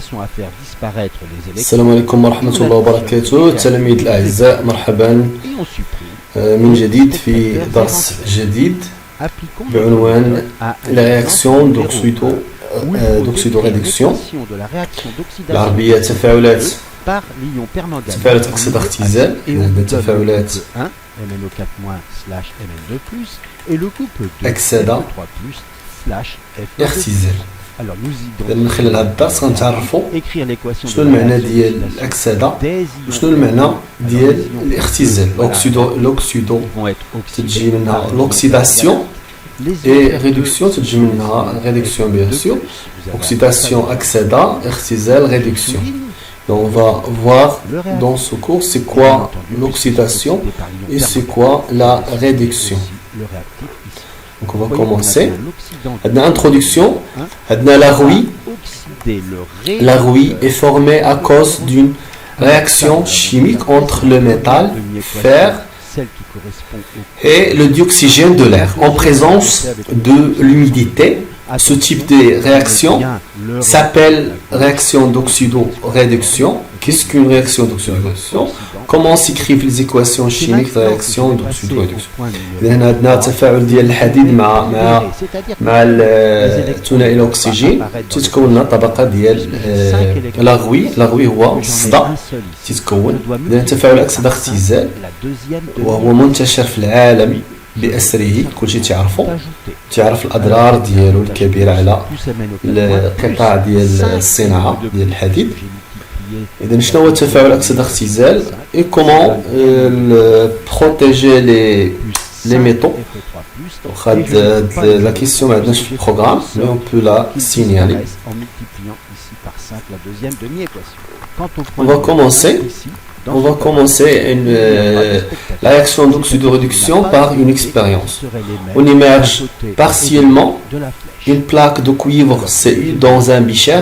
façon à faire disparaître les électrons. السلام عليكم ورحمة الله وبركاته. التلاميذ الأعزاء مرحبا Et on supprime. من جديد في درس جديد Appliquons بعنوان à la réaction d'oxydoréduction. de la réaction d'oxydation العربية تفاعلات par l'ion permanganate تفاعلات أكسدة اختزال. et on هذا donne تفاعلات le couple 1 MnO4- MnO2+ et le couple 2 أكسدة Fe3+/Fe2+. اختزال. Alors nous إذا من خلال هذا الدرس غنتعرفوا écrire l'équation شنو de la المعنى réaction ديال d'oxydation الأكسدة des وشنو ions المعنى ديال الاختزال. Voilà. l'oxydo vont être oxydés تجي منها par l'oxydation les et ions réduction تجي منها réduction bien sûr. Oxydation, أكسدة, اختزال, réduction. Donc on va voir dans ce cours c'est quoi l'oxydation et c'est quoi la réduction. Donc on va commencer. Une introduction. La rouille. La rouille est formée à cause d'une réaction chimique entre le métal, fer et le dioxygène de l'air en présence de l'humidité. Ce type de réaction s'appelle réaction d'oxydoréduction. Qu'est-ce qu'une réaction d'oxydoréduction? Comment s'écrivent les équations chimiques de réaction d'oxydoréduction? هنا عندنا تفاعل ديال الحديد مع الثنائي الأكسجين تتكون لنا طبقة ديال لاغوي هو الصدى تتكون. إذا تفاعل أكسدة اختزال وهو منتشر في العالم بأسره، كلشي تعرف الأضرار ديالو الكبيرة على القطاع ديال الصناعة ديال الحديد. إذا شنو هو تفاعل أكسدة اختزال et comment protéger les métaux. La question maintenant sur le programme, mais on peut la signaler. On va commencer la réaction d'oxydoréduction par une expérience. On immerge partiellement une plaque de cuivre Cu dans un becher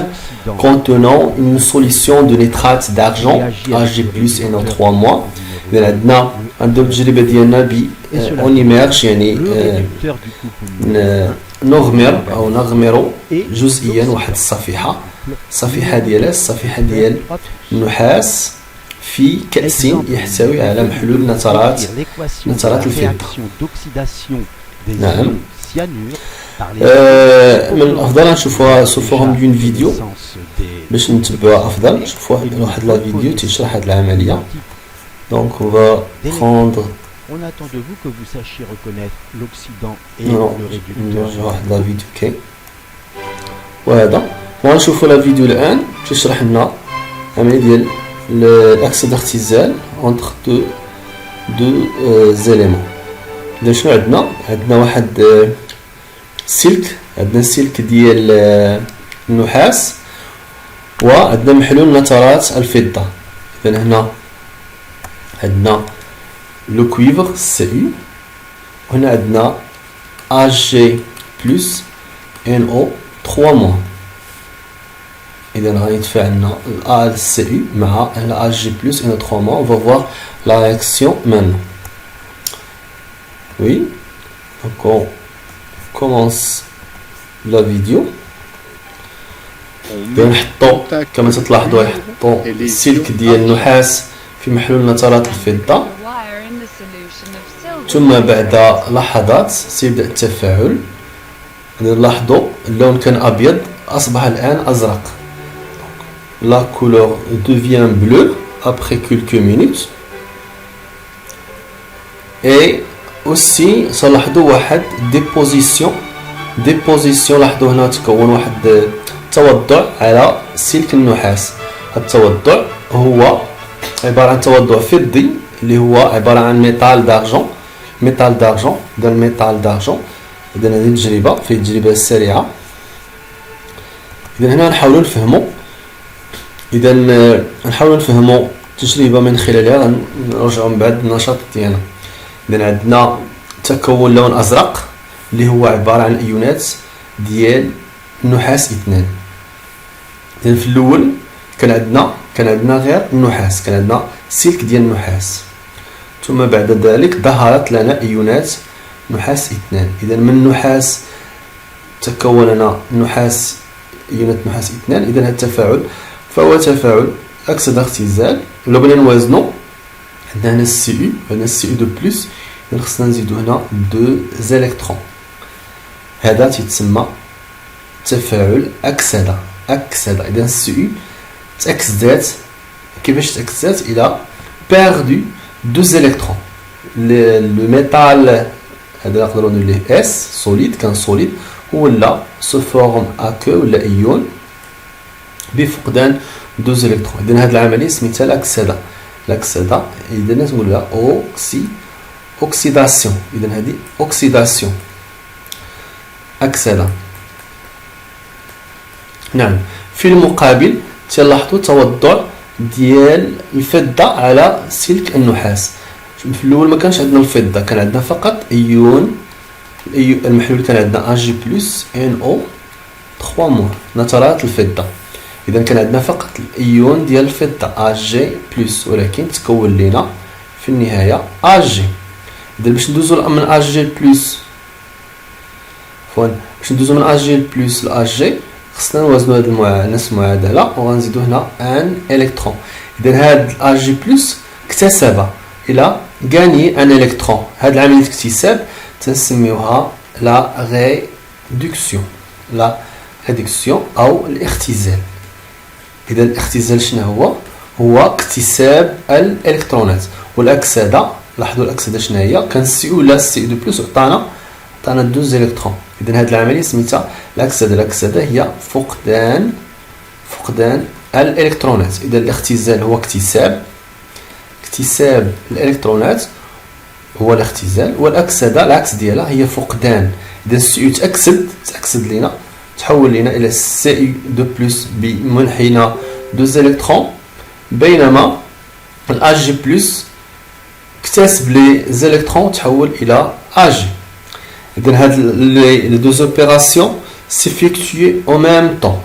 contenant une solution de nitrate d'argent Ag+ NO3-. on immerge يعني نغمر جزئيا واحد الصفيحة ديال النحاس في كأس يحتوي على محلول نترات الفضة. نعم. من الأفضل نشوفوها سو فورم دون فيديو باش نتبعوها أفضل. نشوفوا واحد لا فيديو تيشرح هاد العملية. Donc on va prendre. On attend de vous que vous sachiez reconnaître l'oxydant et le réducteur. la vidéo. OK. وهذا ونشوفوا لا فيديو الآن تشرح لنا عملية ديال الأكسدة اختزال entre deux éléments. إذا شنو عندنا واحد سلك ديال النحاس وعندنا محلول نترات الفضة. إذا هنا عندنا لو كويفر Cu وهنا عندنا Ag+ NO3-. إذا غادي يتفاعل لنا Cu مع Ag+ NO3-. On va voir la réaction maintenant. Oui, donc on commence la vidéo. نحطو كما تلاحظوا يحطو السلك ديال النحاس في محلول نترات الفضة، ثم بعد لحظات سيبدأ التفاعل. نلاحظوا اللون كان أبيض أصبح الآن أزرق. La couleur devient bleue après quelques minutes. Et aussi صلاحظوا واحد ديبوزيسيون لاحظوا هنا تكون واحد التوضع على سلك النحاس. التوضع هو عبارة عن توضع فضي اللي هو عبارة عن ميتال دارجون. إذا هذه التجربة في التجربة السريعة. إذا هنا نحاولوا نفهموا التجربة من خلالها نرجعوا من بعد النشاط ديالنا. إذا عندنا تكون لون أزرق اللي هو عبارة عن أيونات ديال النحاس 2. إذا في الأول كان عندنا غير النحاس، كان عندنا سلك ديال النحاس، ثم بعد ذلك ظهرت لنا أيونات نحاس 2. إذا من النحاس تكون لنا أيونات نحاس 2. إذا هذا التفاعل فهو تفاعل أكسدة اختزال. ولا بغينا نوازنو عندنا هنا السي يو وعندنا السي يو دو بلس، إذا خصنا نزيدو هنا دو زيليكترون. هذا تيتسمى تفاعل أكسدة. إذا السي يو تأكسدات. كيفاش تأكسدات؟ إلى بيردو دو زيليكترون. لو ميتال هذا نقدروا نقولوا ليه اس سوليد، كان سوليد ولا سو فورم اكو ولا ايون بفقدان دو زيليكترون. اذا هذه العمليه سميتها الاكسده. اذا نقول لها اوكسيداسيون. اذا هذه اوكسيداسيون اكسده. نعم. في المقابل تلاحظوا توضع ديال الفضه على سلك النحاس. في الاول ما كانش عندنا الفضه، كان عندنا فقط ايون. المحلول كان عندنا Ag plus NO 3 مور نترات الفضه. اذا كان عندنا فقط الايون ديال الفضه Ag plus، ولكن تكون لنا في النهايه Ag. اذا باش ندوزو من Ag plus باش ندوزو من Ag plus ل Ag خصنا نوازنو هاد نفس المعادله وغنزيدو هنا ان الكترون. اذا هاد Ag plus اكتسب الى غاني ان الكترون. هاد العمليه الاكتساب تنسميوها لا ريدكسيون او الاختزال. اذا الاختزال شنو هو اكتساب الالكترونات. والاكسده لاحظوا الاكسده شنو هي؟ كان السي او لا السي دو بلس عطانا دوز الكترون. اذا هذه العمليه سميتها الاكسده هي فقدان الالكترونات. اذا الاختزال هو اكتساب الالكترونات هو الاختزال، والاكسده العكس ديالها هي فقدان. اذا السي تاكسد لنا تحول لنا الى سي دو بلس بمنحنى دو زيليكترون، بينما الاجي بلس اكتسب لي زيليكترون تحول الى اجي. اذا هاد لي دوز اوبيراسيون سيفيكتوي او ميم طون.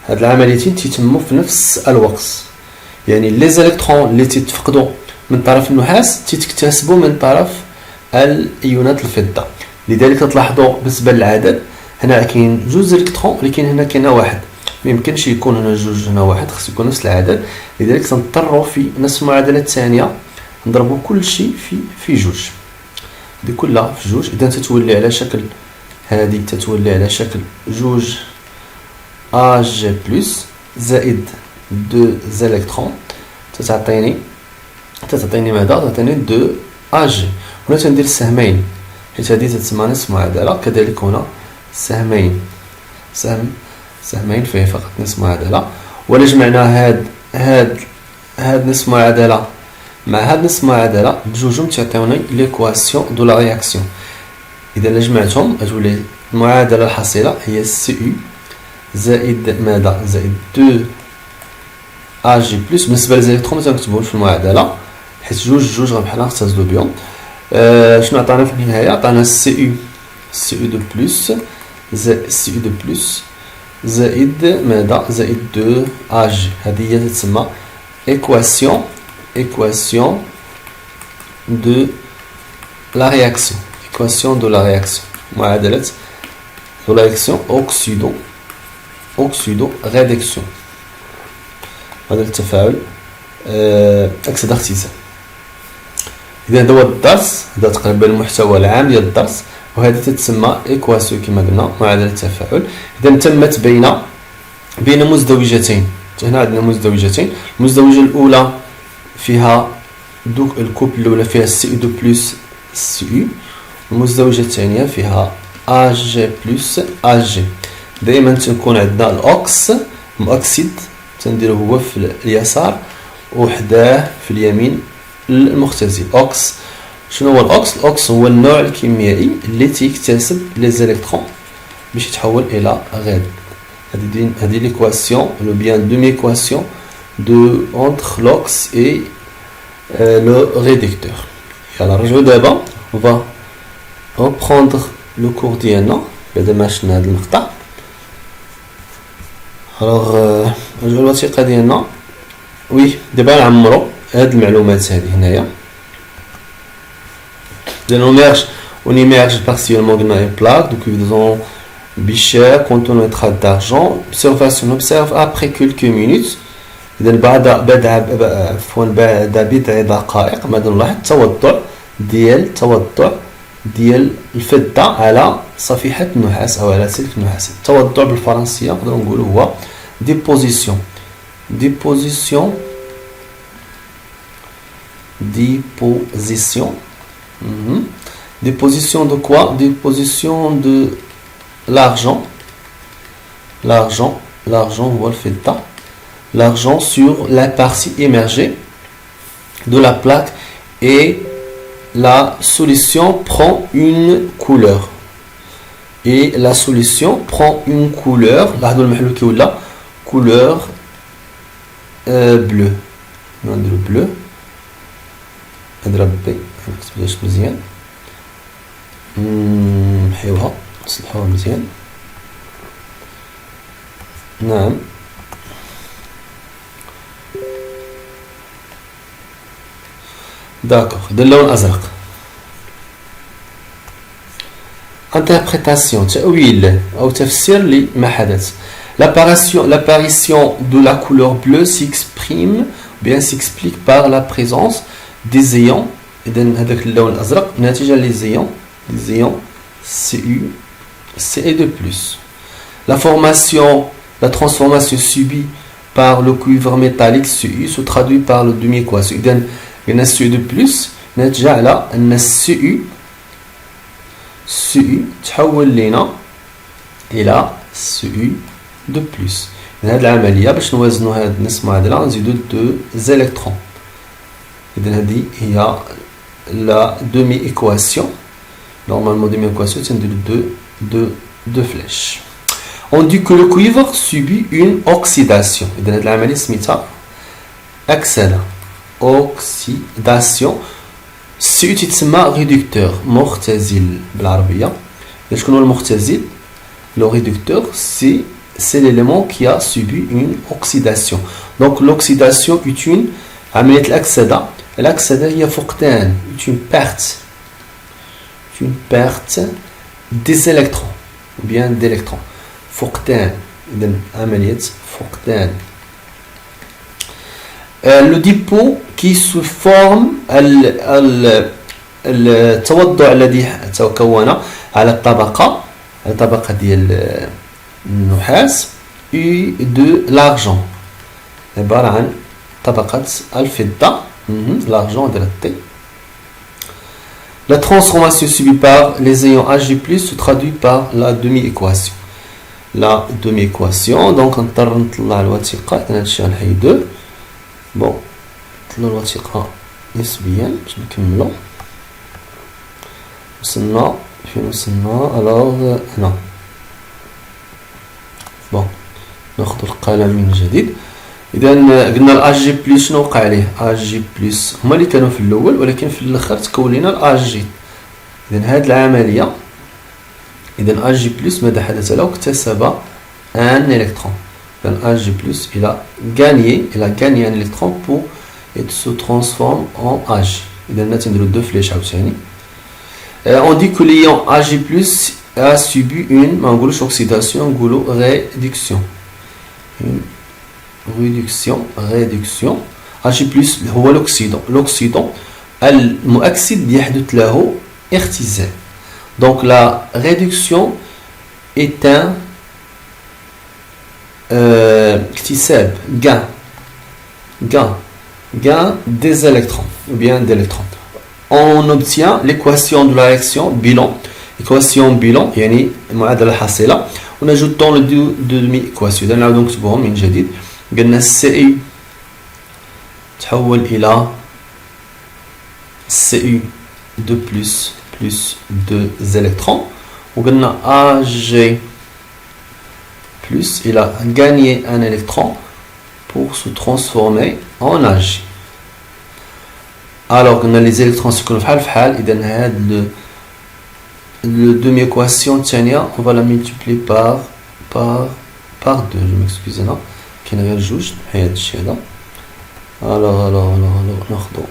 هاد العمليتين تيتموا في نفس الوقت، يعني لي زيليكترون اللي تيتفقدوا من طرف النحاس تيتكتسبوا من طرف الايونات الفضه. لذلك تلاحظوا بالنسبه للعدد هنا كاين جوج زيليكترون، ولكن هنا كاين واحد. ما يمكنش يكون هنا جوج هنا واحد، خص يكون نفس العدد. لذلك تنضطروا في نفس المعادله الثانيه نضربوا كل شيء في جوج. دي كلها في جوج. اذا تتولي على شكل هذه تتولي على شكل جوج Ag بلس زائد دو زيليكترون تعطيني ماذا؟ تعطيني دو Ag. هنا تندير السهمين حيت هذه تتسمى نصف معادله، كذلك هنا سهمين فيه فقط نصف معادله. ولا جمعنا هاد نصف معادله مع هاد نصف معادله بجوجهم تعطيوني ليكواسيون دو لا رياكسيون. اذا جمعتهم تولي المعادله الحاصله هي سي يو زائد ماذا؟ زائد 2 Ag بلس. بالنسبه للزيليكترون ما تنكتبوش في المعادله حيت جوج غنبحال نختزلو بهم. شنو عطانا في النهايه؟ عطانا سي يو دو بلس زائد ماذا؟ زائد 2 Ag. هذه هي تتسمى équation de la réaction. معادله de la réaction oxydo-réduction. هذا التفاعل أكسدة اختزال. إذا هذا هو الدرس، هذا تقريبا المحتوى العام ديال الدرس، وهذه تتسمى إيكواسيون كما قلنا معادلة التفاعل. إذا تمت بين مزدوجتين. هنا عندنا مزدوجتين. المزدوجة الأولى فيها الكوب الأولى فيها سي دو بلس سي يو، والمزدوجة الثانية فيها Ag بلس Ag. دائما تكون عندنا الأوكس مؤكسد تنديره هو في اليسار وحداه في اليمين المختزل. اوكس شنو هو الاوكس؟ الاوكس هو النوع الكيميائي اللي تيكتسب لي زيليكترون باش يتحول الى غاز. هذه ليكواسيون لو بيان دوم ايكواسيون دو انتر لوكس اي لو ريدكتور. يلا نرجعو دابا on va reprendre le cours ديالنا بعد ما شفنا هذا المقطع. نرجعو للوثيقه ديالنا. وي دابا نعمرو هاد المعلومات هذه هنايا. On immerge partiellement dans une plaque, donc ils ont Bichet contient le nitrate d'argent. Observation, on observe après quelques minutes. إذا بعد بضع دقائق ماذا نلاحظ توضع ديال الفضة على صفيحة النحاس أو على سلك النحاس. التوضع بالفرنسية نقدروا نقولوا هو déposition. Déposition de quoi? Déposition de l'argent. L'argent هو الفضة. L'argent sur la partie émergée de la plaque et la solution prend une couleur. Et la solution prend une couleur. Couleur bleu. Bleu. نعم. D'accord, de اللون الأزرق. Interprétation, تأويل أو تفسير لما حدث. L'apparition de la couleur bleue s'exprime, bien s'explique par la présence des ions. إذن هذاك اللون الأزرق نتيجة les ions Ce2+. La transformation subie par le cuivre métallique Cu se traduit par le demi-équation. إذن Ce2+ نتيجة على أن Cu تحول لنا إلى Cu2+. هذه العملية باش نوازنوا هذه النص معادلة نزيدو 2 électrons. إذن هذه هي la demi-équation. Normalement, demi-équation, c'est deux flèches. On dit que le cuivre subit une oxydation. إذن هذه العملية سميتها oxydation. سي تسمى réducteur مختزل بالعربية. شكون هو المختزل؟ Le réducteur, c'est l'élément qui a subi une oxydation. Donc l'oxydation est une عملية الأكسدة. الأكسدة هي فقدان une perte des électrons ou bien d'électrons. فقدان إذن عملية فقدان. Le dépôt qui se forme التوضع الذي تكون على الطبقة ديال النحاس de l'argent عبارة عن طبقة الفضة l'argent hydraté. La transformation subie par les ions Ag+ se traduit par la demi-équation. La demi-équation donc نضطر نطلع الوثيقة إذن هادشي غنحيدوه. بون نطلعو الوثيقة نسبيا باش نكملو. وصلنا فين وصلنا؟ ألوغ هنا. بون ناخدو القلم من جديد. إذا قلنا الأج بلس شنو وقع عليه؟ أج بلس هما اللي كانوا في الأول ولكن في الآخر تكون لنا الأج. إذا هذه العملية إذا أج بلس ماذا حدث له؟ اكتسب أن إلكترون. إذا أج بلس il a gagné un électron pour et se transforme en Ag. إذا نديرو دو فليش عاوتاني. On dit que l'ion Ag+ a subi une ما نقولوش oxydation نقولو réduction. réduction Ag+ هو l'oxydant المؤكسد يحدث له اختزال. Donc la réduction est un اكتساب gain des électrons ou bien d'électrons. On obtient l'équation de la réaction bilan. Équation bilan يعني المعادلة الحاصلة ونجدون le demi-équation. إذا نعاودو نكتبوهم من جديد. قلنا Cu تحول إلى Cu2+ plus 2 électrons. وقلنا Ag plus il a gagné un électron pour se transformer en Ag. Alors قلنا les électrons سيكونوا فحال فحال. إذا هاد le demi-équation الثانية on va la multiplier par 2. je m'excuse هنا كاين غير جوج نحيد هادشي هذا. alors ناخدو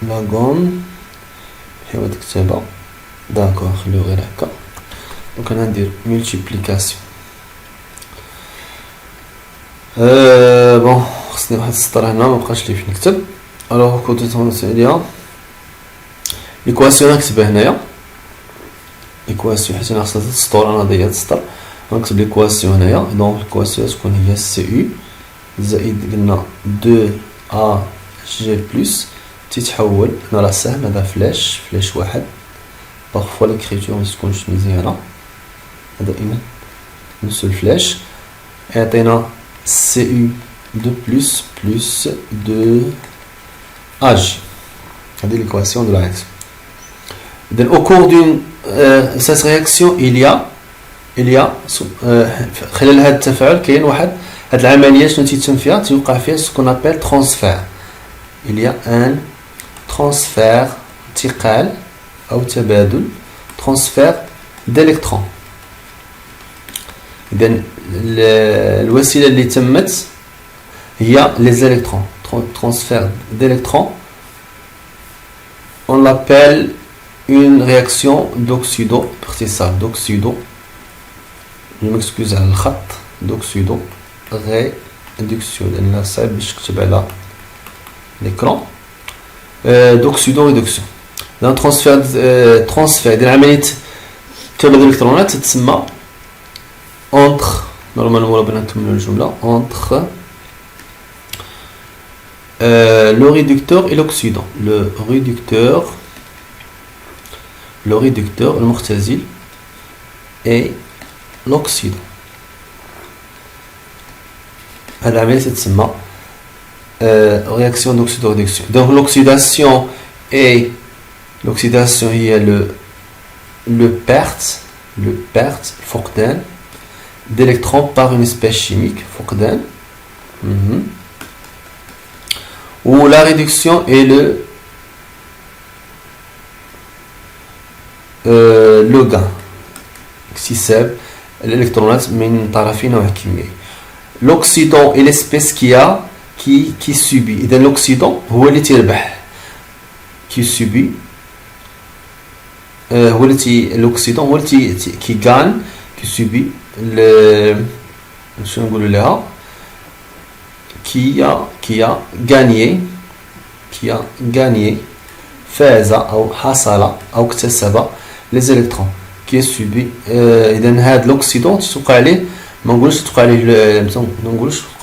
لا غون نحيو هاد الكتابة. داكور خليو غير هكا. Donc on a dire multiplication. Bon, خصني واحد السطر هنا ما بقاش لي فين نكتب. الوغ كنت تنسى ليها ليكواسيون نكتبها هنايا ليكواسيون حيت انا خصها السطور انا ضيعت السطر غنكتب ليكواسيون هنايا. دونك ليكواسيون تكون هي سي يو زائد قلنا 2 ا جي بلس تيتحول هنا راه ساهل هذا فلاش واحد بارفوا ليكريتور متكونش مزيانه هذا دائما نفس الفلاش يعطينا سي يو 2 بلس 2 ag. Regardez l'équation de la réaction. Donc, au cours d'une cette réaction, il y a خلال هذا التفاعل كاين واحد هاد العمليه شنو تيتم فيها تيوقع فيها ce qu'on appelle transfert. Il y a un transfert انتقال او تبادل transfert d'électrons. إذن الوسيله اللي تمت هي les électrons. Transfert d'électrons, on l'appelle une réaction d'oxydo, je m'excuse à d'oxydo réduction, l'écran d'oxydo réduction. Dans transfert de l'amélite تبادل الإلكترونات تتسمى entre normalement entre le réducteur et l'oxydant. Le réducteur المختزل et l'oxydant. هذه العملية تتسمى réaction d'oxydo-réduction. Donc l'oxydation هي le perte فقدان d'électrons par une espèce chimique فقدان. Ou la réduction est le gain اكتساب الالكترونات من طرفين نوع كيميائي. l'oxydant est l'espèce qui subit. إذا l'oxydant هو اللي تيربح qui subit هو اللي l'oxydant هو اللي qui gagne qui subit شنو نقولوا لها qui a gagné فاز أو حصل أو اكتسب les électrons qui est subi. إذن هذا l'oxydant توقع عليه ما نقولش توقع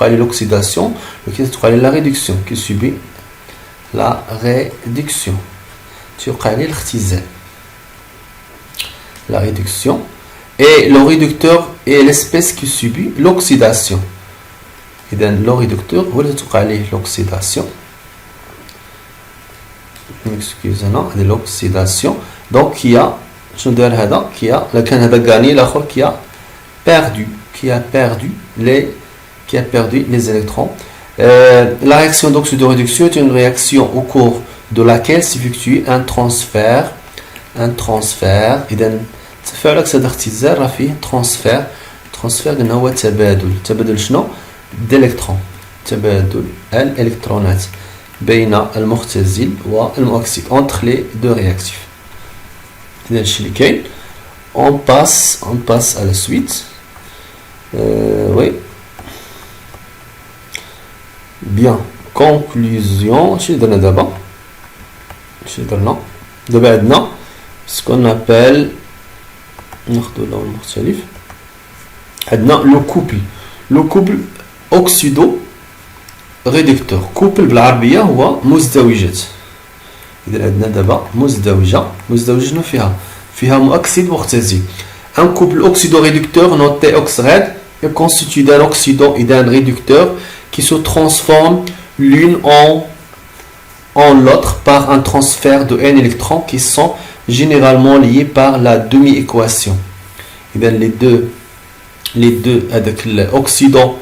عليه l'oxydation ولكن توقع عليه la réduction qui subit la réduction توقع عليه الاختزال la réduction. Et le réducteur est l'espèce qui subit l'oxydation. إذن le réducteur هو اللي توقع عليه l'oxydation. Excusez-moi, de l'oxydation. Donc qui a شنو دار هذا qui a لكن هذا غاني الاخر qui a perdu les électrons. La réaction d'oxydoréduction est une réaction au cours de laquelle s'effectue un transfert. إذن تفاعل أكسدة اختزال راه فيه transfert قلنا هو تبادل شنو d'électrons تبادل الإلكترونات بين المختزل والمؤكسد entre les deux réactifs. إذا الشيء اللي كاين on passe à la suite. Oui bien conclusion. شنو درنا دابا عندنا ce qu'on appelle ناخذ اللون المختلف عندنا لو كوبل اوكسيدو ريدكتور. كوبل بالعربيه هو مزدوجات. اذا عندنا دابا مزدوجه شنو فيها مؤكسد مختزل. un couple oxydo-réducteur noté oxred est constitué d'un oxydant et d'un réducteur qui se transforment l'une en l'autre par un transfert de n électrons qui sont généralement liés par la demi-équation. إذا les deux avec l'oxydant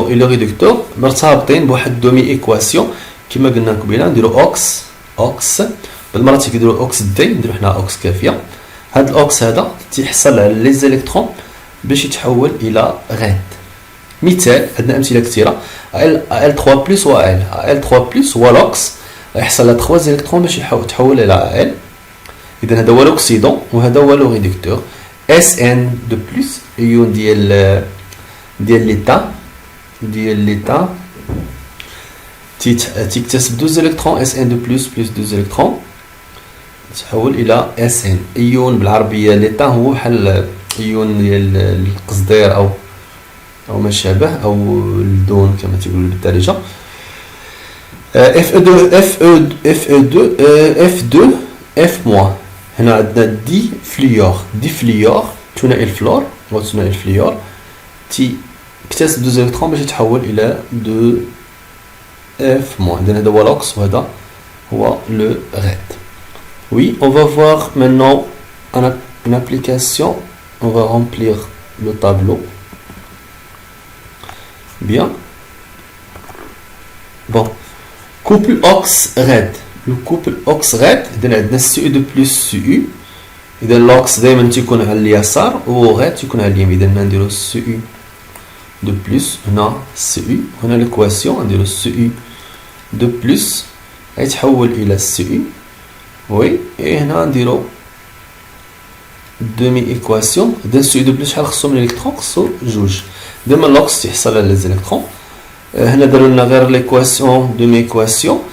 et le réducteur مرتبطين بواحد demi-équation كما قلنا قبيله نديرو اوكس بالمرات كيديروا اوكس دي نديرو حنا اوكس كافيه. هاد الاوكس هذا تيحصل على لي زيليكترون باش يتحول الى غاد. مثال عندنا امثله كثيره Al3+ و Al3+ هو الاوكس يحصل على 3 زيليكترون باش يتحول الى Al. إذا هذا هو l'oxydant وهذا هو le réducteur. SN de plus ion ديال l'état تكتسب 12 électrons SN de plus 12 électrons تحول الى SN. ايون بالعربيه l'état هو بحال ايون ديال القصدير او ما شابه او الدون كما تيقولوا بالدارجه. F2 F- هنا عندنا دي فليور ثنائي الفلور ثنائي الفليور تكتسب 2 الكترون باش يتحول الى 2 F-. اذا هذا هو لوكس وهذا هو لو ريد. Oui, on va voir maintenant une application. On va remplir le tableau. Bien. Bon. Couple OX-RED. Le couple OX-RED, إذا عندنا CU de plus CU. إذا l'OX دائما تيكون على اليسار و RED تيكون على اليمين. إذا نديرو CU de plus هنا CU. هنا l'équation نديرو CU de plus غيتحول إلى CU. وي اي هنا نديرو دومي ايكواسيون. اذا سي دو بلس شحال خصو من الكترون؟ خصو جوج. دائما لوكس تيحصل على لي زيليكترون. هنا داروا لنا غير ليكواسيون دومي ايكواسيون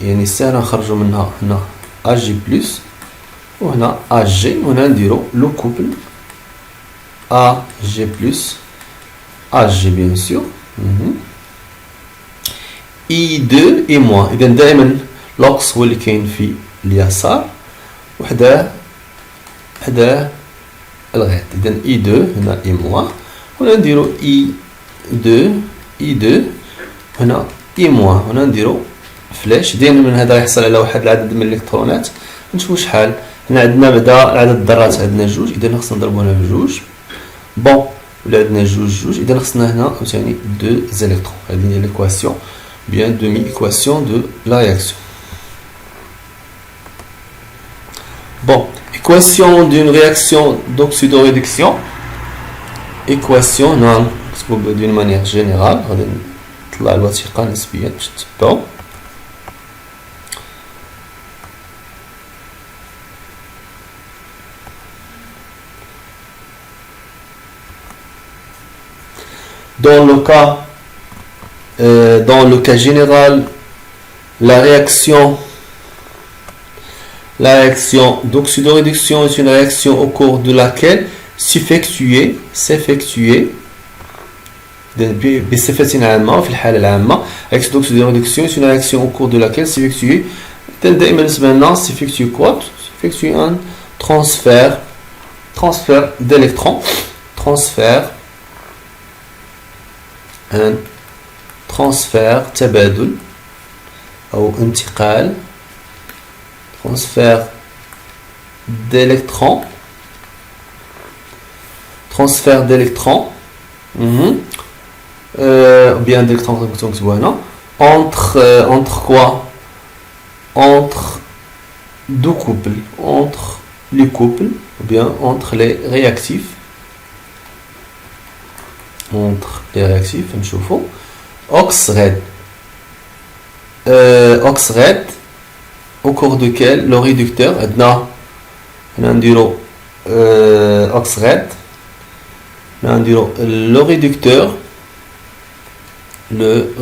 يعني ساهله نخرجوا منها هنا ا جي بلس وهنا ا جي وهنا نديرو لو كوبل ا جي بلس ا جي بيان سور اي 2 اي موان. اذا دائما لوكس هو اللي كاين في اليسار وحداه الغيط. اذا اي 2 هنا اي موان هنا نديرو اي 2 هنا اي موان هنا نديرو فلاش. دائما من هذا يحصل على واحد العدد من الالكترونات نشوفوا شحال. هنا عندنا بعدا عدد الذرات عندنا جوج اذا خصنا نضربوها بجوج. بون ولا عندنا جوج اذا خصنا هنا عاوتاني 2 زيليكترون. هذه هي ليكواسيون bien demi-équation de la réaction. Bon, équation d'une réaction d'oxydoréduction. Équation d'une manière générale. Dans le cas général, la réaction d'oxydoréduction est une réaction au cours de laquelle s'effectuer بصفة عامة في الحالة العامة réaction d'oxydoréduction est une réaction au cours de laquelle s'effectuer دائما بالنسبة لنا s'effectue quoi? S'effectue un transfert d'électrons transfert تبادل أو انتقال transfert d'électrons bien d'électrons entre quoi? Entre deux couples, entre les couples ou bien entre les réactifs نشوفوا OX-RED au cours duquel le réducteur OX-RED le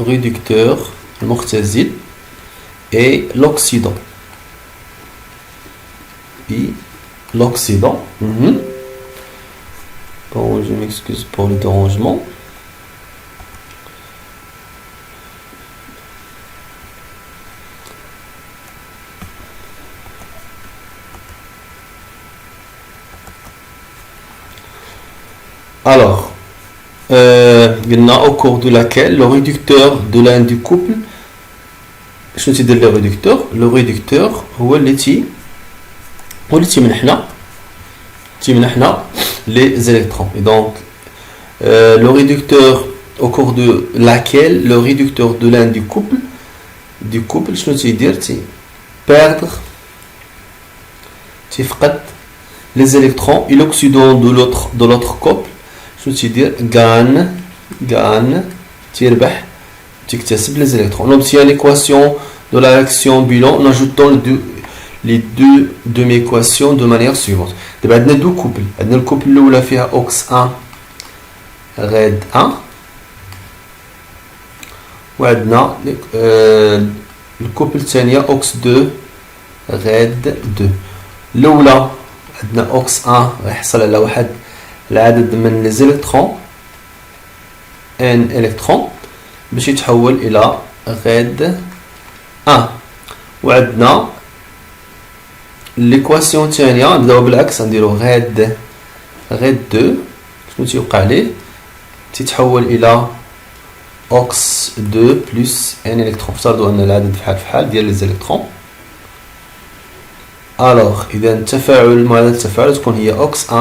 réducteur المختزل et l'oxydant Bon, je m'excuse pour le dérangement. Alors, au cours de laquelle le réducteur de l'un du couple, je veux dire le réducteur هو اللي تيمنحنا les électrons. Et donc, le réducteur au cours de laquelle le réducteur de l'un du couple, je veux dire perdre, les électrons et l'oxydant de l'autre couple. Je veux dire gagne, تكتسب les électrons. On obtient l'équation de la réaction bilan en ajoutant les deux demi-équations de manière suivante. On a deux couples. On a le couple où la fait OX1 RED 1. On a le couple الثانية OX2 RED 2. الأولى عندنا OX1 يحصل على واحد العدد من les électrons N électrons باش يتحول إلى RED 1. وعندنا l'équation الثانية نبداو بالعكس نديرو RED 2. شنو تيوقع ليه؟ تيتحول إلى OX2 plus N électrons. افترضوا أن العدد فحال ديال les électrons. Alors إذا التفاعل معادلة التفاعل تكون هي OX1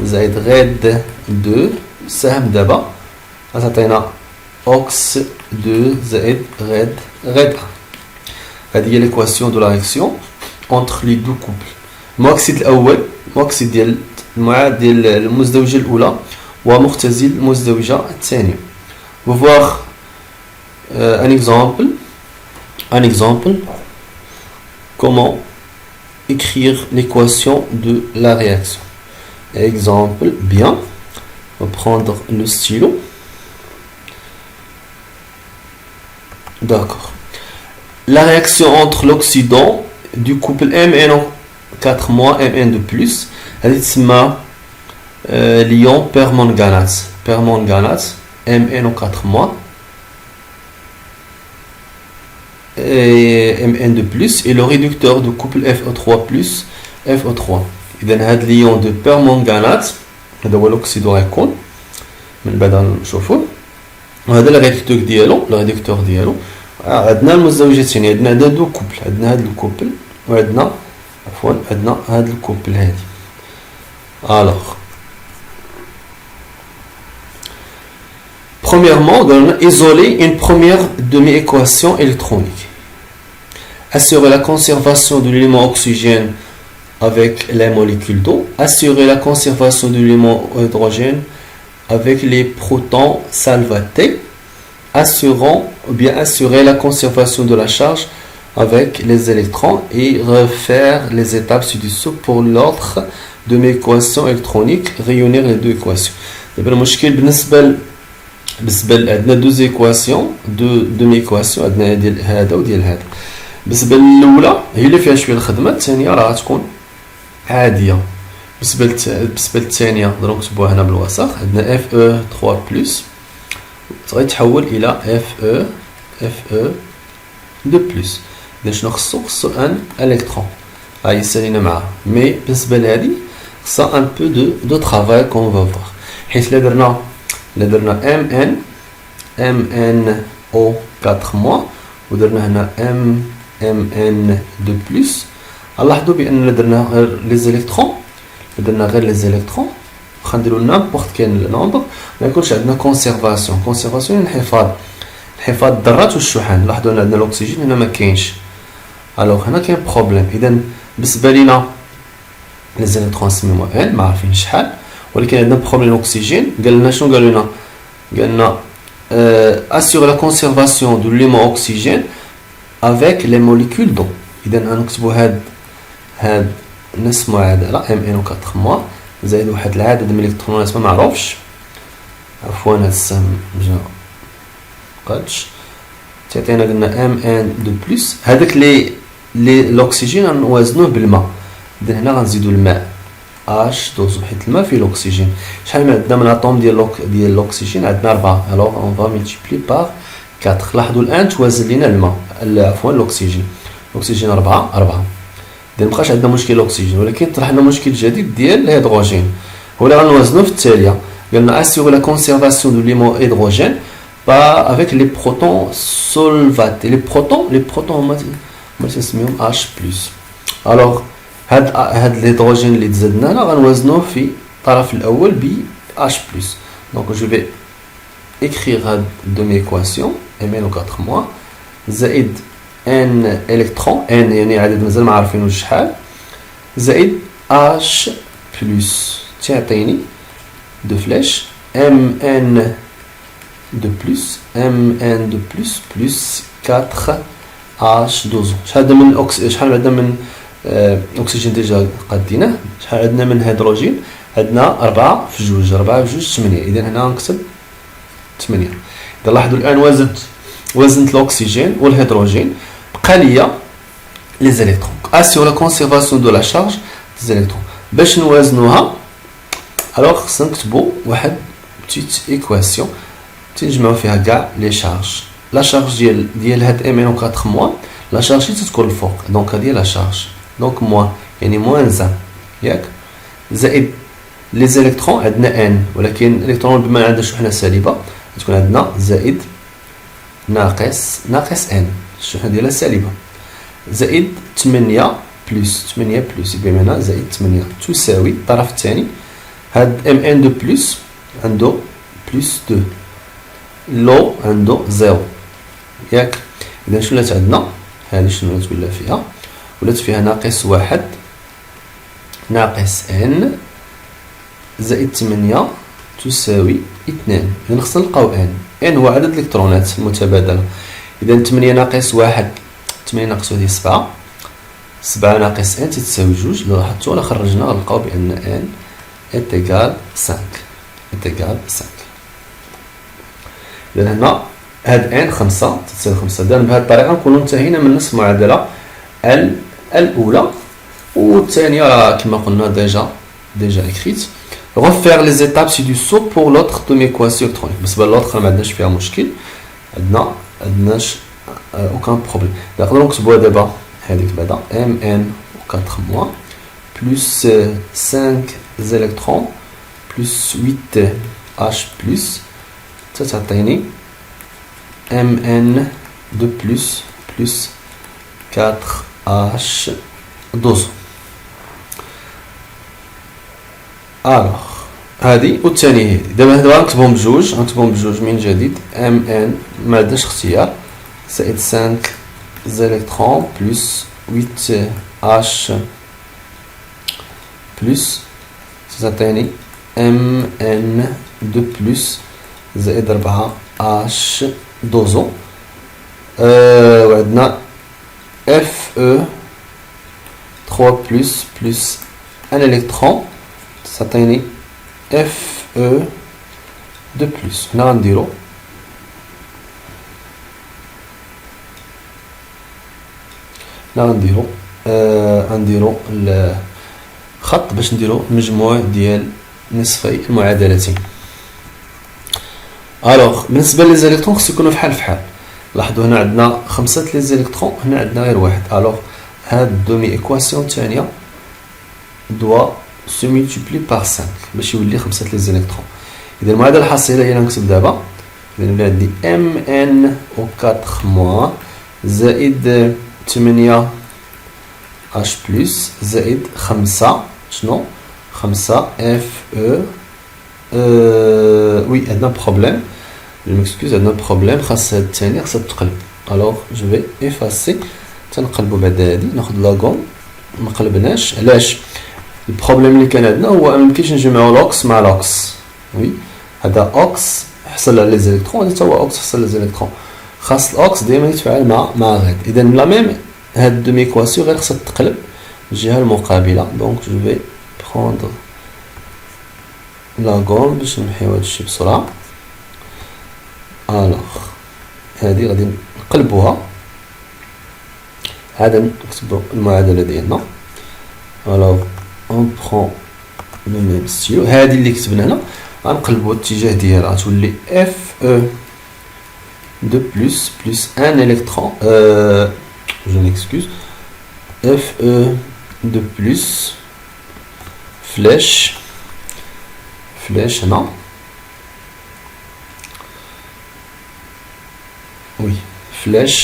زائد RED 2 سهم دابا غتعطينا OX2 زائد RED 1. هذه هي l'équation de la réaction entre les deux couples. المؤكسد الأول المؤكسد ديال ديال المزدوجة الأولى ومختزل المزدوجة الثانية. On va voir un exemple comment écrire l'équation de la réaction. Exemple, bien, on va prendre le stylo. D'accord. La réaction entre l'oxydant du couple MnO4- Mn2+, elle s'appelle l'ion permanganate. MnO4- et Mn2+, et le réducteur du couple FO3+, FO3. إذا هاد ليون دو بيرمانغانات هذا هو الأكسيد غيكون من بعد نشوفوه. وهذا الريدكتور ديالو عندنا المزدوجتين عندنا دو كوبل عندنا هاد الكوبل وعندنا عندنا هاد الكوبل هادي. Alors premièrement, on va isoler une première demi-équation électronique. Assurer la conservation de l'élément oxygène avec les molécules d'eau. Assurer la conservation de l'élément hydrogène avec les protons salvatés. Assurer la conservation de la charge avec les électrons et refaire les étapes ci-dessous pour l'autre demi-équation électronique. Réunir les deux équations. عندنا دوز ايكواسيون دومي ايكواسيون عندنا ديال هذا وديال هذا. بالنسبه للاولى هي اللي فيها شويه الخدمه، الثانيه راه غتكون عاديه. بالنسبه للثانيه نقدروا نكتبوها هنا بالوسط عندنا Fe3+ غيتحول الى Fe2+. اذا شنو خصو ان الكترون هاي سالينا معاه. مي بالنسبه لهذه خصها ان بو دو ترافاي كون فا فوار، حيت لا درنا MnO4- ودرنا هنا Mn2+. نلاحظوا بان درنا غير لي زيليكترون واخا نديرو نيمبورط كاين نومبر ما يكونش عندنا كونسيرفاسيون الحفاظ الذرات والشحن. لاحظوا ان عندنا الاكسجين هنا ما كاينش، الوغ هنا كاين بروبليم. اذا بالنسبه لينا لي زيليكترون سميوهم N ما عارفين شحال، ولكن عندنا بروبليم الاكسجين. قال لنا شنو قال لنا assurer la conservation de l'élément oxygène avec les molécules d'eau. اذا غنكتبوا هاد نفس معادله MnO4- زائد واحد العدد من الالكترونات ما معروفش، عفوا هاد السهم جا مبقاتش تعطينا قلنا Mn2+. هذاك لي الاكسجين غنوازنوه بالماء. اذا هنا غنزيدوا الماء H12 حيت الماء فيه الاكسجين. شحال عندنا من اتوم ديال الاكسجين؟ عندنا 4. الوغ اون فا ملتيبلي بار 4. لاحظوا الان توازن لينا الماء عفوا الاكسجين 4. اذا مابقاش عندنا مشكل الاكسجين، ولكن طرح لنا مشكل جديد ديال الهيدروجين هو اللي غنوازنوه في التاليه. قالنا assurer la conservation de l'élément hydrogène avec les protons solvatés. les protons هما تسميهم H+. الوغ هاد الهيدروجين اللي تزادنا هنا غنوازنوه في الطرف الاول ب H+. دونك جو في écrire هاد دومي ايكواسيون MnO4- زائد N الكترون N يعني عدد مازال ما عارفينو شحال زائد H+ تعطيني دو فلاش Mn2+ plus 4 H12. شحال هذا من اكسجين ديجا قادينه. شحال عندنا من هيدروجين؟ عندنا 4 في 2 4 في 2 8. اذا هنا نكتب 8. اذا لاحظوا الان وزنت الاكسجين والهيدروجين، بقى ليا لي زيليكترون. اسيو لا كونسيرفاسيون دو لا شارج دي زيليكترون. باش نوازنوها الوغ خصنا نكتبوا واحد بتيت ايكواسيون تنجمعوا فيها كاع لي شارج. لا شارج ديال هاد ام ان 4 موان، لا شارج تتكون الفوق، دونك هادي لا شارج، دونك موان يعني موان زان ياك، زائد لي زيليكترون عندنا ان، ولكن الالكترون بما ما عندناش وحنا سالبه تكون عندنا زائد ناقص ان، الشحنه ديالها سالبه، زائد 8 بلس يبقى هنا زائد 8 تساوي الطرف الثاني هاد ام ان دو بلس عنده بلس 2، لو عنده 0 ياك. اذا شنو ولات عندنا؟ هذه شنو ولات ولا فيها؟ ولات فيها ناقص 1 ناقص ان زائد 8 تساوي 2. اذا خصنا نلقاو ان هو عدد الالكترونات المتبادله. اذا 8 ناقص 1 8 ناقص 1 هي 7 7 ناقص ان تساوي 2. لو لاحظتوا ولا خرجنا غنلقاو بان ان est égal 5 إذا هنا هاد ان 5 تساوي 5. إذا بهذه الطريقة نكونوا انتهينا من نصف المعادلة الأولى، والثانية كما قلنا déjà écrite. Refaire les étapes ci-dessous pour l'autre de mes équations électroniques. بالنسبة للأوتر ما عندناش فيها مشكل، عندناش aucun problème. نقدروا نكتبوها دابا هذيك بعدا mn 4 moins plus 5 électrons plus 8 H plus تعطيني mn de plus 4 H 12. الوغ هادي والثاني هادي. دابا نكتبهم بجوج من جديد. mn ما عندناش اختيار، زائد 5 électrons plus 8 H plus تعطيني mn de plus زائد 4 H 12. وعندنا Fe 3 plus un électron تعطيني Fe de plus. هنا غنديرو غنديرو الخط باش نديرو المجموع ديال نصفي المعادلتين. الوغ بالنسبه لي زيليكترون خصو يكونوا فحال. لاحظوا هنا عندنا 5 لي زيليكترون، هنا عندنا غير واحد. الوغ هاد دومي ايكواسيون الثانيه دوا سو مولتيبلي بار 5 باش يولي 5 لي زيليكترون. اذا المعادله الحاصله هي نكتب دابا. اذا ولا عندي ام ان او 4 موان زائد 8 اش بلس زائد 5 شنو 5 اف او. وي عندنا بروبليم، المكسكوز عندنا بروبليم، خاص هاد الثاني خاصها تقلب. الوغ جو في افاسي تنقلبوا بعد هادي، ناخذ لاغون ما قلبناش. علاش؟ البروبليم اللي كان عندنا هو ممكنش نجمعوا لوكس مع لوكس. وي هذا اوكس حصل على لي زيليكترون، هذا هو اوكس حصل على لي زيليكترون. خاص الاوكس دائما يتفاعل مع غير. اذا لا ميم هاد دومي ايكواسيون غير خاصها تقلب الجهه المقابله. دونك جو في بروندر لا غون باش نمحيو هادشي بسرعه. الوغ هادي غادي نقلبوها، عاد نكتبو المعادله ديالنا. الوغ اون برون لو ميم ستيلو، هادي اللي كتبنا هنا غنقلبو الاتجاه ديالها تولي اف او de plus un électron, je m'excuse, Fe de plus flèche non, oui, flèche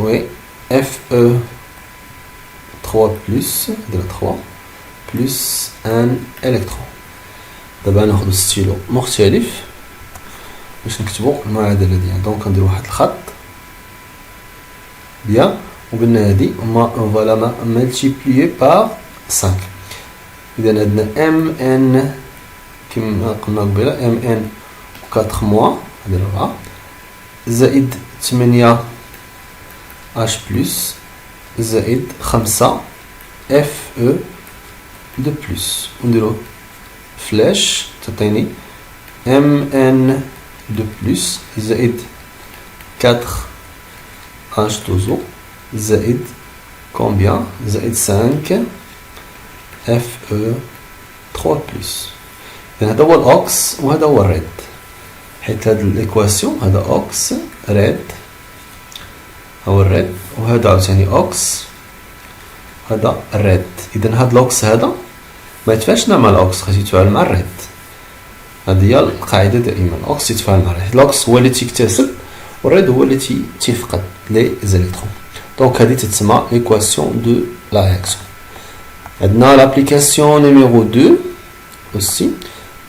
oui, Fe 3 plus de la 3 plus un électron. دابا ناخذ ستيلو مختلف باش نكتبوا المعادله ديالنا. دونك نديروا واحد الخط بيان، وقلنا هادي فوالا ملتيبليي بار 5. اذا عندنا ام ان كما قلنا قبيله ام ان 4 موا هذه 4 زائد 8 اش بلس زائد 5 اف او دو بلس ونديرو فلاش تعطيني ام ان دو بلس زائد 4 اش دوزو زائد combien زائد 5 اف او 3 بلس. إذن هذا هو الأوكس وهذا هو الريد، حيت هاد الإيكواسيون هذا أوكس ريد هو الريد وهذا عاوتاني أوكس هذا الريد. إذن هاد الأوكس هذا ما يتفاعلش مع الأوكس، خاص يتفاعل مع الريد. هذه هي القاعدة دائما، الأوكس يتفاعل مع الريد. الأوكس هو اللي تيكتسب والريد هو اللي تيفقد لي زيليكترون. دونك هذه تتسمى إيكواسيون دو لا رياكسيون. عندنا لابليكاسيون نيميرو 2 aussi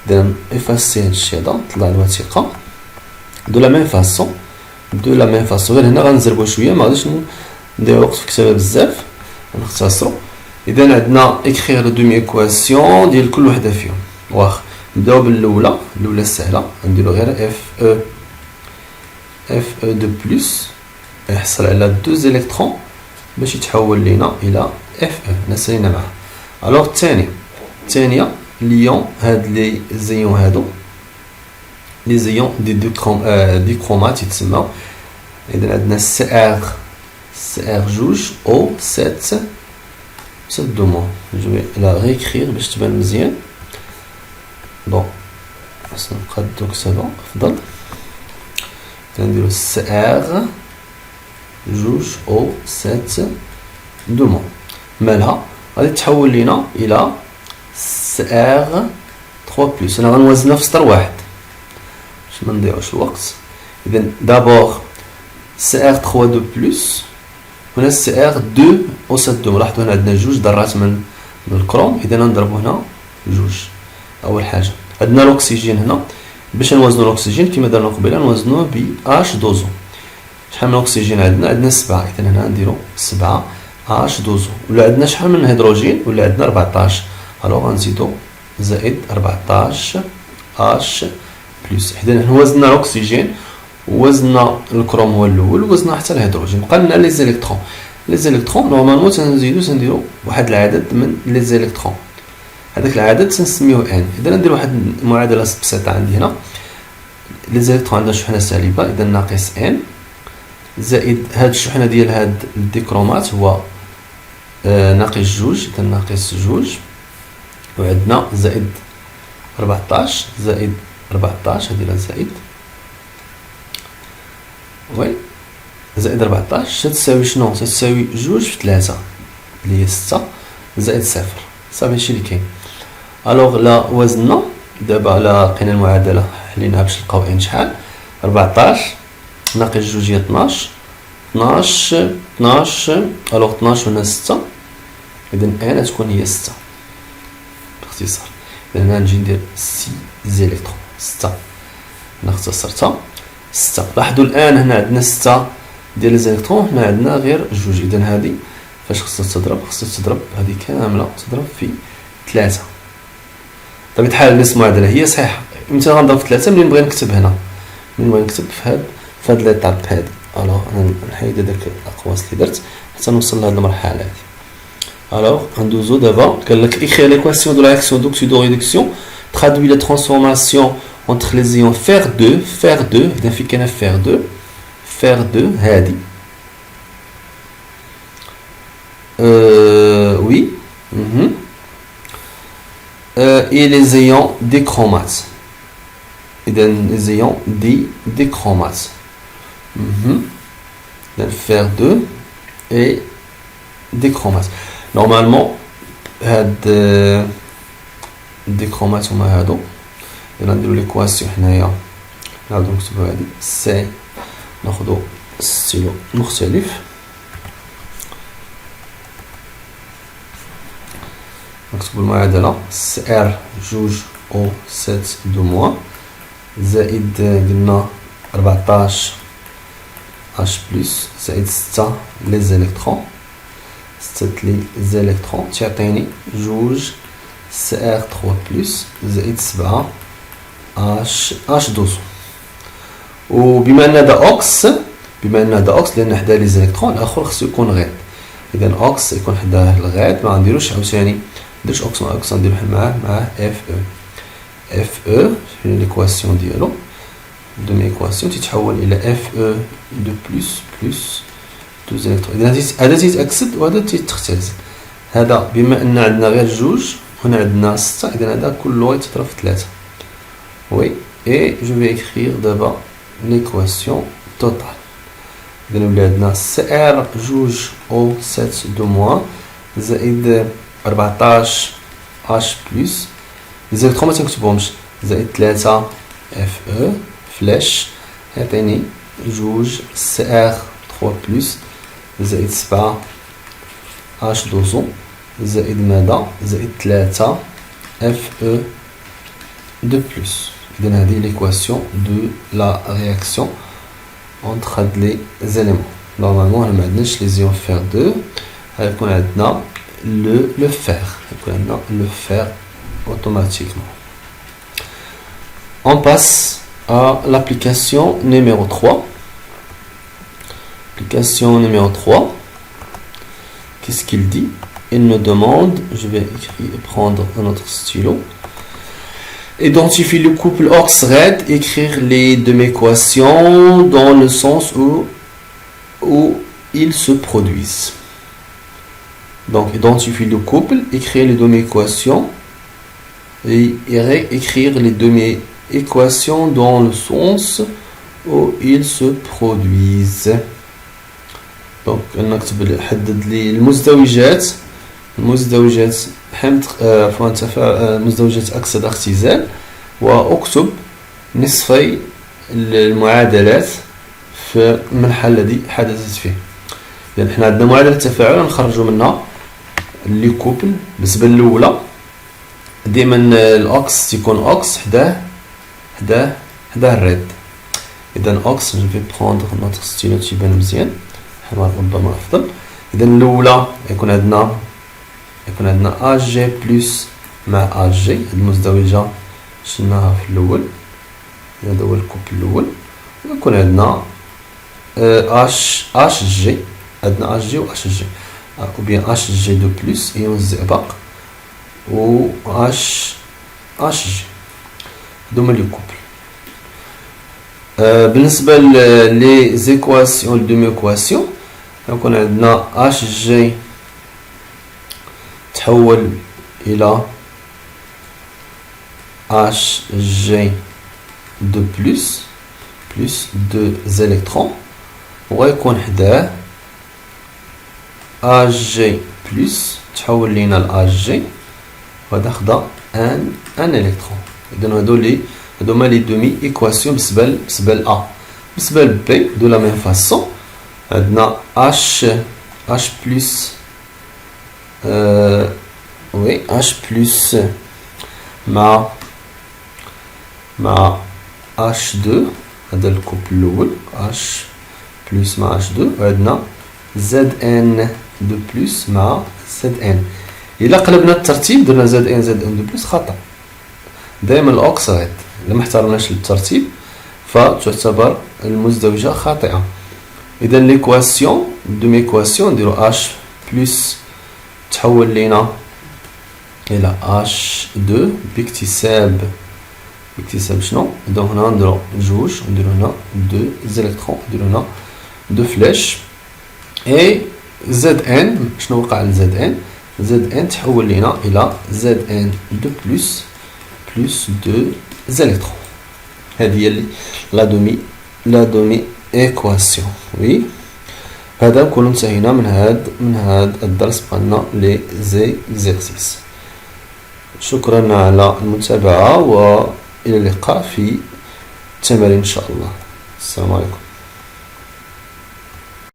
d'un effacer هادشي هذا طلع الوثيقة دو لا ميم فاسون غير هنا غنزربو شويه ما غاديش نديرو وقت في الكتابه بزاف غنختصرو. اذا عندنا اكريغ لو دومي ايكواسيون ديال كل وحده فيهم. واخ نبداو الاولى سهله نديرو غير اف او دو بلس يحصل على 2 الكترون باش يتحول لينا الى اف او نسينا معاه. الوغ الثانيه ليون هاد لي زيون هادو لي زيون دي كرومات يتسمى. اذا عندنا سي ار جوج او 7 دومون. جو لا ريكرير باش تبان مزيان. بون خاصنا نبقى دوك سافون افضل. كنديرو سي ار جوج او 7 دومون مالها غادي تحول لينا الى سي ار 3 بلس. انا غنوزنها في سطر واحد باش ما نضيعوش الوقت. اذا دابور سي ار 3 دو بلس هنا سي ار 2 او 7 دوم. لاحظوا هنا عندنا جوج ذرات من الكروم، اذا نضربو هنا جوج. اول حاجه عندنا الاكسجين هنا، باش نوزنوا الاكسجين كما درنا قبيله نوزنوه ب اش دوزو. شحال من اكسجين عندنا 7، اذا هنا نديرو 7 اش دوزو. ولا عندنا شحال من هيدروجين ولا عندنا 14، الوغ غنزيدو زائد 14 اش بلس. اذا وزننا الاكسجين وزننا الكروم هو الاول وزننا حتى الهيدروجين. بقى لنا لي زيليكترون. لي زيليكترون نورمالمون تنديرو واحد العدد من لي زيليكترون، هذاك العدد تنسميوه ان. اذا ندير واحد المعادله بسيطه عندي هنا. لي زيليكترون عندنا شحنه سالبه، اذا ناقص ان زائد هاد الشحنه ديال هاد الديكرومات هو ناقص جوج، اذا ناقص جوج وعندنا زائد 14 زائد 14 هادي زائد وي زائد 14 تساوي شنو؟ تساوي جوج في 3 اللي هي 6 زائد صفر. صافي هادشي اللي كاين. الوغ لا وزننا دابا لا لقينا المعادله حليناها باش نلقاو ان شحال 14 ناقص جوج هي 12 الوغ 12 هنا 6، اذا ان تكون هي 6 باختصار. اذا هنا نجي ندير 6 زيليكترون 6 نختصرتها 6. لاحظوا الان هنا عندنا 6 ديال الزيليكترون، هنا عندنا غير جوج. اذا هذه فاش خصها تضرب؟ خصها تضرب هذه كامله تضرب في 3. بطبيعه الحال نفس المعادله هي صحيحه. امتى غنضرب في 3؟ ملي نبغي نكتب هنا، ملي نبغي نكتب في هاد ليطاب هادي. الوغ نحيد هذاك الاقواس اللي درت حتى نوصل لهاد المرحله هادي. الوغ ندوزو دابا قال لك écrire l'équation de la réaction d'oxydoréduction traduit la transformation entre les ions fer2 اذا في كاين fer2 هادي oui et les ions dichromates. اذا les ions dichromates fer2 et dichromates. Normalement هاد الديكرومات هما هادو. اذا نديرو ليكواسيون حنايا نعاودو نكتبو هادي سي، ناخدو ستيلو مختلف نكتبو المعادلة سي ار جوج او 7 دو موا زائد قلنا 14 اش بلس زائد 6 لي زيليكترون 6 لي زيليكترون تعطيني جوج CR3 بلس زائد 7 H12. وبما ان هذا اوكس لان حداه لي زيليكترون الاخر خصو يكون غير. اذا اوكس يكون حداه الغير، ما غنديروش عاوتاني نديرش اوكس مع اوكس، غنديرو معاه اف او في ليكواسيون ديالو دوم ايكواسيون تيتحول الى اف او دو بلس دو زيليكترون. اذا هذا تيتاكسد وهذا تيتختزل. هذا بما ان عندنا غير جوج هنا عندنا 6، اذا هذا كله يتضرب في 3. وي اي جو في écrire دابا l'équation totale. إذا ولا عندنا CR جوج أو 7 دو موان زائد 14 H بلس الزيليكترون متنكتبهمش زائد 3 اف او فلاش يعطيني جوج CR 3 بلس زائد 7 H دوزون زائد ماذا زائد 3 اف او دو بلس. إذا هذه l'équation de la réaction entre les éléments. Normalement هنا ما عندناش les ions fer 2، غيكون عندنا le fer، غيكون عندنا le fer automatiquement. On passe à l'application numéro 3. Application numéro 3. Qu'est-ce qu'il dit? Il nous demande, je vais prendre un autre stylo. Identifier le couple OX-RED, écrire les demi-équations dans le sens où ils se produisent. Donc, identifier le couple, écrire les demi-équations et écrire les demi-équations dans le sens où ils se produisent. Donc, نكتب حدد لي المزدوجات حمض مزدوجات أكسدة اختزال، وأكتب نصفي المعادلات في المنحى الذي حدثت فيه. لأن حنا عندنا معادلة التفاعل نخرجوا منها لي كوبل. بالنسبة الأولى ديما الأكس تيكون أكس حداه الريد. إذا أكس جو في بروندغ نوتر ستيلو تيبان مزيان، حمار ربما أفضل. إذا الأولى يكون عندنا اش جي بلس مع اش جي، هاد المزدوجة شلناها في الأول، هذا هو الكوب الأول. ويكون عندنا اش جي، عندنا اش جي و اش جي، او بيان اش جي دو بلس ايون الزئبق و اش جي، هادوما لي كوبل. بالنسبة لي زيكواسيون دومي ايكواسيون يكون عندنا اش جي تحول إلى H G de plus deux électrons، وغيكون حداه H G plus تحول لينا ل H G وهذا خدا ان électron. إذن هادوما لي دومي إيكواسيون بالنسبة ل A. بالنسبة ل B دو لا ميم فاسون عندنا H plus oui H plus مع H2، هذا الكوبل الأول H plus مع H2، وعندنا ZN دو بلس مع ZN. إلا قلبنا الترتيب درنا ZN دو بلس خطأ. دائما الأوكسيد إلا ما احترمناش الترتيب فتعتبر المزدوجة خاطئة. إذا ليكواسيون دومي إيكواسيون نديرو H plus تحول لينا إلى H2 باكتساب شنو؟ دونك هنا نديرو جوج، نديرو هنا دو زيليكترون، نديرو هنا دو فلاش. اي زد ان شنو وقع لزد ان؟ زد ان تحول لينا إلى زد ان دو بلس دو زيليكترون. هذه هي لا دومي ايكواسيون. وي هذا نكون انتهينا من هذا الدرس. بقالنا لي زيكزيرسيس. شكرا على المتابعة، وإلى اللقاء في التمارين إن شاء الله. السلام عليكم.